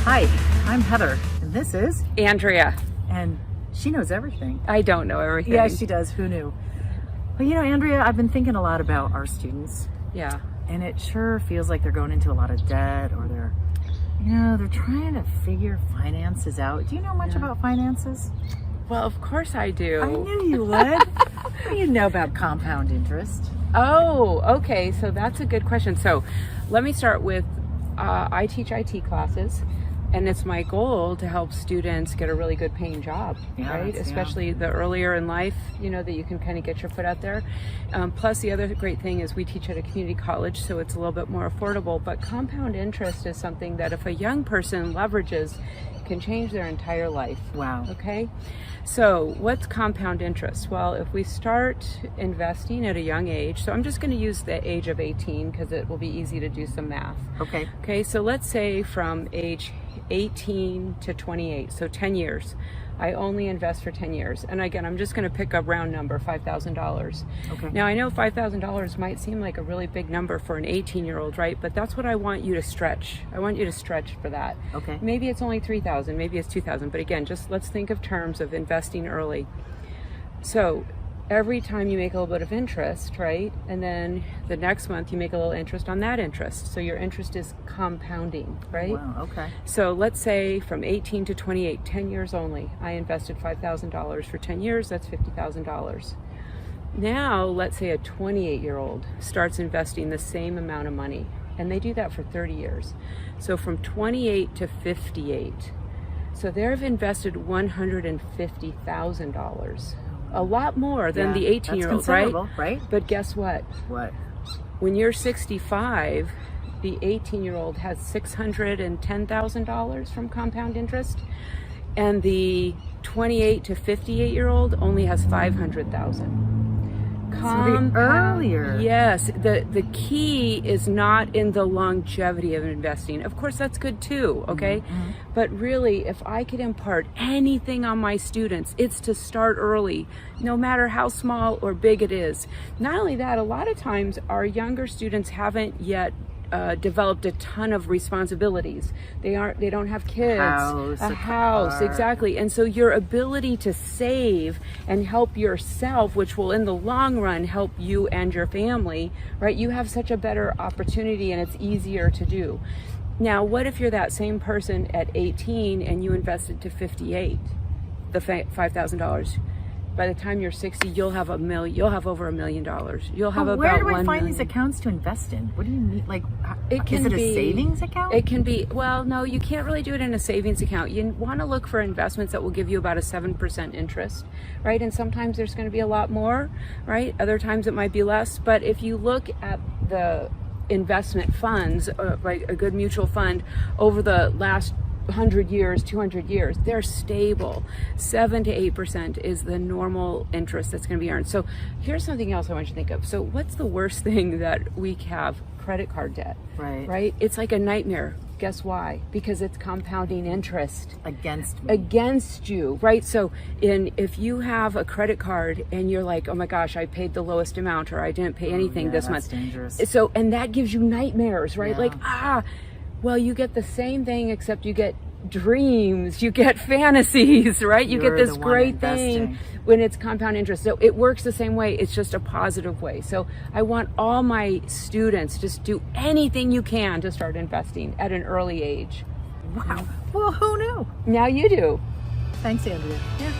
Hi, I'm Heather, and this is, Andrea. and she knows everything. I don't know everything. Yeah, she does. Who knew? Well, Andrea, I've been thinking a lot about our students, Yeah. and it sure feels like they're going into a lot of debt, or they're trying to figure finances out. Do you know much about finances? Well, of course I do. I knew you would. What do you know about compound interest? Oh, okay. So that's a good question. So let me start with, I teach IT classes, and it's my goal to help students get a really good paying job, right? Especially the earlier in life, that you can kind of get your foot out there. Plus the other great thing is we teach at a community college, so it's a little bit more affordable, but compound interest is something that if a young person leverages, can change their entire life. Wow. Okay. So what's compound interest? Well, if we start investing at a young age, so I'm just going to use the age of 18 because it will be easy to do some math. Okay. Okay. So let's say from age 18 to 28, so 10 years. I only invest for 10 years. And again, I'm just going to pick a round number, $5,000. Okay. Now, I know $5,000 might seem like a really big number for an 18-year-old, right? But that's what I want you to stretch. I want you to stretch for that. Okay. Maybe it's only 3,000, maybe it's 2,000. But again, just let's think of terms of investing early. So every time you make a little bit of interest, right? And then the next month you make a little interest on that interest. So your interest is compounding, right? Wow, okay. So let's say from 18 to 28, 10 years only, I invested $5,000 for 10 years, that's $50,000. Now, let's say a 28-year-old starts investing the same amount of money, and they do that for 30 years. So from 28 to 58, so they've invested $150,000. A lot more than the 18-year-old, right? But guess what? What? When you're 65, the 18-year-old has $610,000 from compound interest, and the 28 to 58-year-old only has $500,000. Earlier. Yes, the key is not in the longevity of investing. Of course, that's good too, okay? Mm-hmm. But really, if I could impart anything on my students, it's to start early, no matter how small or big it is. Not only that, a lot of times our younger students haven't yet developed a ton of responsibilities. They don't have kids, a house, exactly. And so your ability to save and help yourself, which will in the long run help you and your family, right? You have such a better opportunity and it's easier to do. Now, what if you're that same person at 18 and you invested to 58, the $5,000? By the time you're 60, you'll have over $1 million. You'll have about where do I $1 find million. these accounts to invest in? What do you mean? Like, It can is it a be- savings account? It can be, well, no, you can't really do it in a savings account. You want to look for investments that will give you about a 7% interest, right? And sometimes there's going to be a lot more, right? Other times it might be less. But if you look at the investment funds, like a good mutual fund over the last 100 years, 200 years, they're stable. 7 to 8% is the normal interest that's going to be earned. So here's something else I want you to think of. So what's the worst thing that we have? Credit card debt, right? It's like a nightmare. Guess why? Because it's compounding interest against you, right? So if you have a credit card and you're like, oh my gosh, I paid the lowest amount, or I didn't pay anything this month. Dangerous. So, and that gives you nightmares, right? Like, well, you get the same thing, except you get dreams, you get fantasies, right? You get this great thing when it's compound interest. So it works the same way. It's just a positive way. So I want all my students just do anything you can to start investing at an early age. Wow. Well, who knew? Now you do. Thanks, Andrea. Yeah.